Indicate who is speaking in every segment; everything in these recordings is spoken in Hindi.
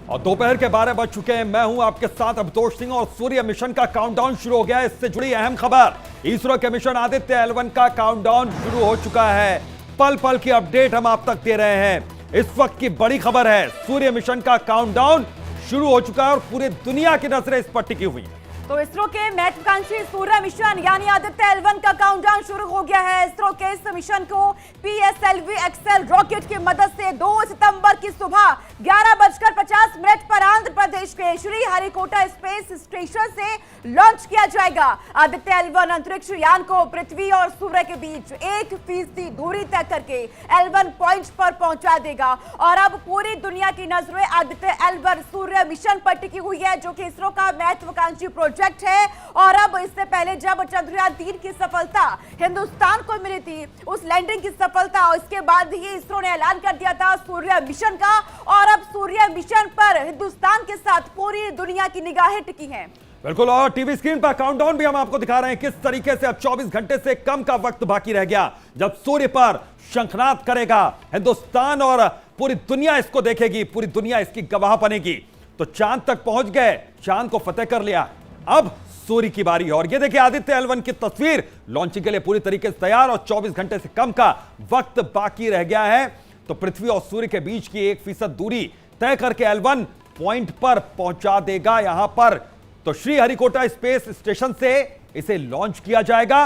Speaker 1: और दोपहर के 12 बज चुके हैं। मैं हूं आपके साथ अभितोष सिंह और सूर्य मिशन का काउंटडाउन शुरू हो गया है। इससे जुड़ी अहम खबर, इसरो के मिशन आदित्य L1 का काउंटडाउन शुरू हो चुका है। पल पल की अपडेट हम आप तक दे रहे हैं। इस वक्त की बड़ी खबर है, सूर्य मिशन का काउंटडाउन शुरू हो चुका है और पूरी दुनिया की नजरें इस पर टिकी हुई है।
Speaker 2: तो इसरो के महत्वाकांक्षी सूर्य मिशन यानी आदित्य L1 का काउंटडाउन शुरू हो गया है। इसरो के इस मिशन को PSLV XL रॉकेट की मदद से 2 सितंबर की सुबह 11:50 पर आंध्र प्रदेश के श्री हरिकोटा स्पेस स्टेशन से लॉन्च किया जाएगा। आदित्य L1 अंतरिक्ष यान को पृथ्वी और सूर्य के बीच 1% दूरी तय करके L1 पॉइंट पर पहुंचा देगा। और अब पूरी दुनिया की नजरें आदित्य L1 सूर्य मिशन पर टिकी हुई है, जो कि इसरो का महत्वाकांक्षी प्रोजेक्ट है। और अब इससे पहले जब चंद्रयान-3 की सफलता हिंदुस्तान को मिली थी, उस लैंडिंग की सफलता, और इसके बाद ही इसरो ने ऐलान कर दिया था सूर्य मिशन का। और अब सूर्य मिशन पर हिंदुस्तान के साथ पूरी दुनिया की निगाहें टिकी हैं।
Speaker 1: बिल्कुल, और टीवी स्क्रीन पर काउंटडाउन भी हम आपको दिखा रहे हैं किस तरीके से अब 24 घंटे से कम का वक्त बाकी रह गया जब सूर्य पर शंखनाद करेगा हिंदुस्तान और पूरी दुनिया इसको देखेगी, पूरी दुनिया इसकी गवाह बनेगी। तो चांद तक पहुंच गए, चांद को फतेह कर लिया, अब सूर्य की बारी है। और ये देखिए आदित्य L1 की तस्वीर लॉन्चिंग के लिए पूरी तरीके से तैयार और 24 घंटे से कम का वक्त बाकी रह गया है। तो पृथ्वी और सूर्य के बीच की 1% दूरी तय करके L1 पॉइंट पर पहुंचा देगा। यहां पर तो श्री हरिकोटा स्पेस स्टेशन से इसे लॉन्च किया जाएगा।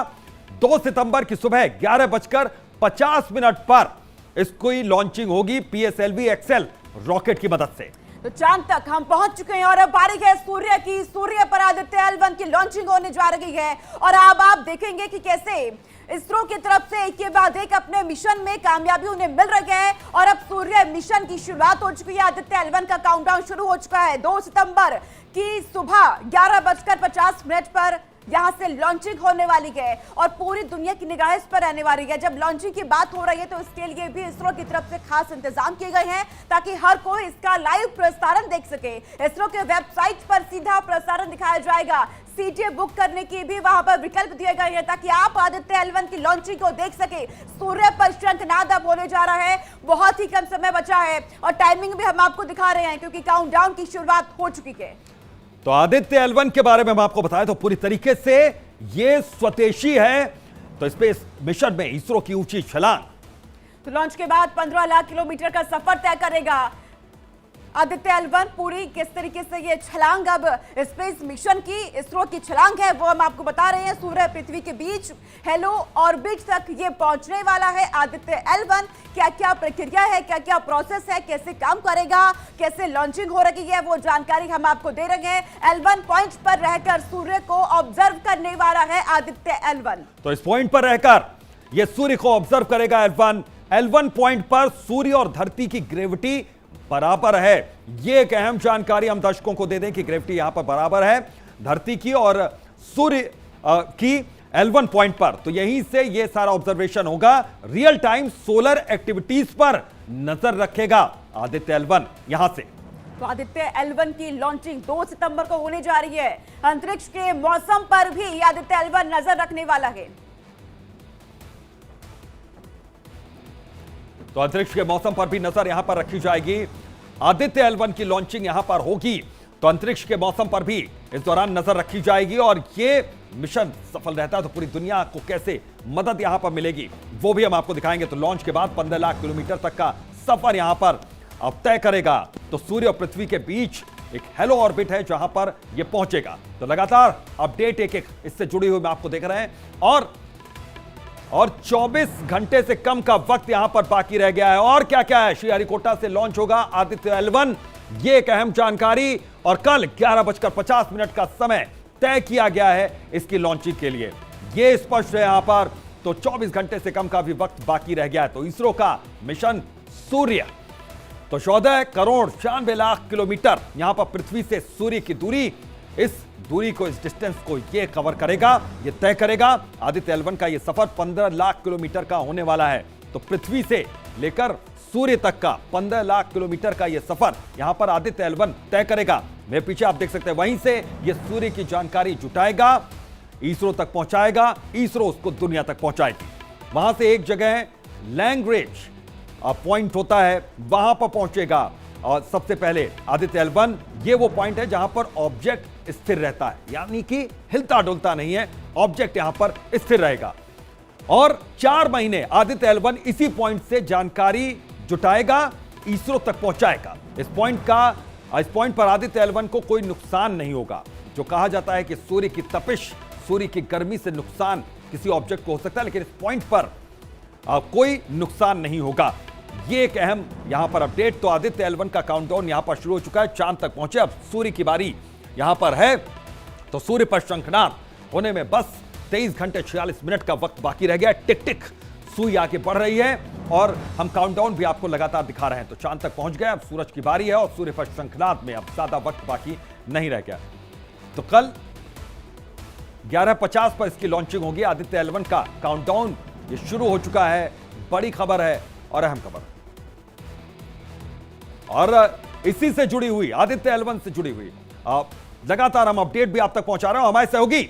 Speaker 1: 2 सितंबर की सुबह 11:50 पर इसकी लॉन्चिंग होगी PSLV XL रॉकेट की मदद से।
Speaker 2: तो चांद तक हम पहुंच चुके हैं और अब बारी है सूर्य की। सूर्य पर आदित्य L1 की लॉन्चिंग होने जा रही है। और अब आप देखेंगे कि कैसे इसरो की तरफ से एक के बाद एक अपने मिशन में कामयाबी उन्हें मिल रही है। और अब सूर्य मिशन की शुरुआत हो चुकी है। आदित्य L1 का काउंटडाउन शुरू हो चुका है। 2 सितंबर की सुबह 11:50 पर यहां से लॉन्चिंग होने वाली है और पूरी दुनिया की निगाह इस पर रहने वाली है। जब लॉन्चिंग की बात हो रही है तो इसके लिए भी इसरो की तरफ से खास इंतजाम किए गए हैं ताकि हर कोई इसका लाइव प्रसारण देख सके। इसरो के वेबसाइट पर सीधा प्रसारण दिखाया जाएगा। सीटें बुक करने की भी वहां पर विकल्प दिए गए हैं ताकि आप आदित्य L1 की लॉन्चिंग को देख सके। सूर्य पर शंखनाद अब होने जा रहा है, बहुत ही कम समय बचा है और टाइमिंग भी हम आपको दिखा रहे हैं क्योंकि काउंटडाउन की शुरुआत हो चुकी है।
Speaker 1: तो आदित्य L1 के बारे में हम आपको बताएं तो पूरी तरीके से ये स्वदेशी है। तो स्पेस मिशन में इसरो की ऊंची छलांग,
Speaker 2: तो लॉन्च के बाद 15 लाख किलोमीटर का सफर तय करेगा आदित्य L1। पूरी किस तरीके से ये छलांग अब स्पेस मिशन की इसरो की छलांग है वो हम आपको बता रहे हैं। सूर्य पृथ्वी के बीच हेलो ऑर्बिट तक ये पहुंचने वाला है आदित्य L1। क्या क्या प्रक्रिया है, क्या क्या प्रोसेस है, कैसे काम करेगा, कैसे लॉन्चिंग हो रही है, वो जानकारी हम आपको दे रहे हैं। L1 पॉइंट पर रहकर सूर्य को ऑब्जर्व करने वाला है आदित्य L1।
Speaker 1: तो इस पॉइंट पर रहकर यह सूर्य को ऑब्जर्व करेगा L1 पॉइंट पर सूर्य और धरती की ग्रेविटी बराबर है। यह एक अहम जानकारी हम दर्शकों को दे दें कि ग्रेविटी यहां पर बराबर है धरती की और सूर्य की L1 पॉइंट पर। तो यहीं से यह सारा ऑब्जर्वेशन होगा। रियल टाइम सोलर एक्टिविटीज पर नजर रखेगा आदित्य L1 यहां से।
Speaker 2: तो आदित्य L1 की लॉन्चिंग 2 सितंबर को होने जा रही है। अंतरिक्ष के मौसम पर भी आदित्य L1 नजर रखने वाला है।
Speaker 1: तो अंतरिक्ष के मौसम पर भी नजर यहां पर रखी जाएगी। आदित्य L1 की लॉन्चिंग यहां पर होगी तो अंतरिक्ष के मौसम पर भी इस दौरान नजर रखी जाएगी। और ये मिशन सफल रहता है तो पूरी दुनिया को कैसे मदद यहां पर मिलेगी वो भी हम आपको दिखाएंगे। तो लॉन्च के बाद 15 लाख किलोमीटर तक का सफर यहां पर अब तय करेगा। तो सूर्य और पृथ्वी के बीच एक हेलो ऑर्बिट है जहां पर यह पहुंचेगा। तो लगातार अपडेट एक इससे जुड़ी हुई मैं आपको देख रहे हैं। और 24 घंटे से कम का वक्त यहां पर बाकी रह गया है। और क्या क्या है, श्री हरिकोटा से लॉन्च होगा आदित्य L1, ये एक अहम जानकारी। और कल 11:50 का समय तय किया गया है इसकी लॉन्चिंग के लिए, ये स्पष्ट है यहां पर। तो 24 घंटे से कम का भी वक्त बाकी रह गया है। तो इसरो का मिशन सूर्य तो 14 करोड़ 96 लाख किलोमीटर यहां पर पृथ्वी से सूर्य की दूरी, इस दूरी को, इस डिस्टेंस को ये कवर करेगा, ये तय करेगा। आदित्य L1 का ये सफर 15 लाख किलोमीटर का होने वाला है। तो पृथ्वी से लेकर सूर्य तक का 15 लाख किलोमीटर का ये सफर यहां पर आदित्य L1 तय करेगा। मेरे पीछे आप देख सकते हैं, वहीं से ये सूर्य की जानकारी जुटाएगा, इसरो तक पहुंचाएगा, इसरो उसको दुनिया तक पहुंचाएगी। वहां से एक जगह लैंग्वेज पॉइंट होता है, वहां पर पहुंचेगा और सबसे पहले आदित्य L1 ये वो पॉइंट है जहां पर ऑब्जेक्ट स्थिर रहता है, यानी कि हिलता डुलता नहीं है, ऑब्जेक्ट यहां पर स्थिर रहेगा। और 4 महीने आदित्य L1 इसी पॉइंट से जानकारी जुटाएगा, इसरो तक पहुंचाएगा। इस पॉइंट पर आदित्य L1 को कोई नुकसान नहीं होगा। जो कहा जाता है कि सूर्य की तपिश, सूर्य की गर्मी से नुकसान किसी ऑब्जेक्ट को हो सकता है, लेकिन इस पॉइंट पर कोई नुकसान नहीं होगा। ये एक अहम यहां पर अपडेट। तो आदित्य L1 का काउंटडाउन यहां पर शुरू हो चुका है, चांद तक पहुंचे। अब सूर्य की बारी यहां पर है, तो सूर्य पर शंखनाद होने में बस 23 घंटे 46 मिनट का वक्त बाकी रह गया। टिक टिक सुई आगे बढ़ रही है और हम काउंटडाउन भी आपको लगातार दिखा रहे हैं। तो चांद तक पहुंच गया, अब सूरज की बारी है और सूर्य पर शंखनाद में अब ज्यादा वक्त बाकी नहीं रह गया। तो कल 11:50 पर इसकी लॉन्चिंग होगी। आदित्य L1 का काउंटडाउन ये शुरू हो चुका है। बड़ी खबर है और अहम खबर, और इसी से जुड़ी हुई, आदित्य L1 से जुड़ी हुई लगातार हम अपडेट भी आप तक पहुंचा रहे हैं। हमारे सहयोगी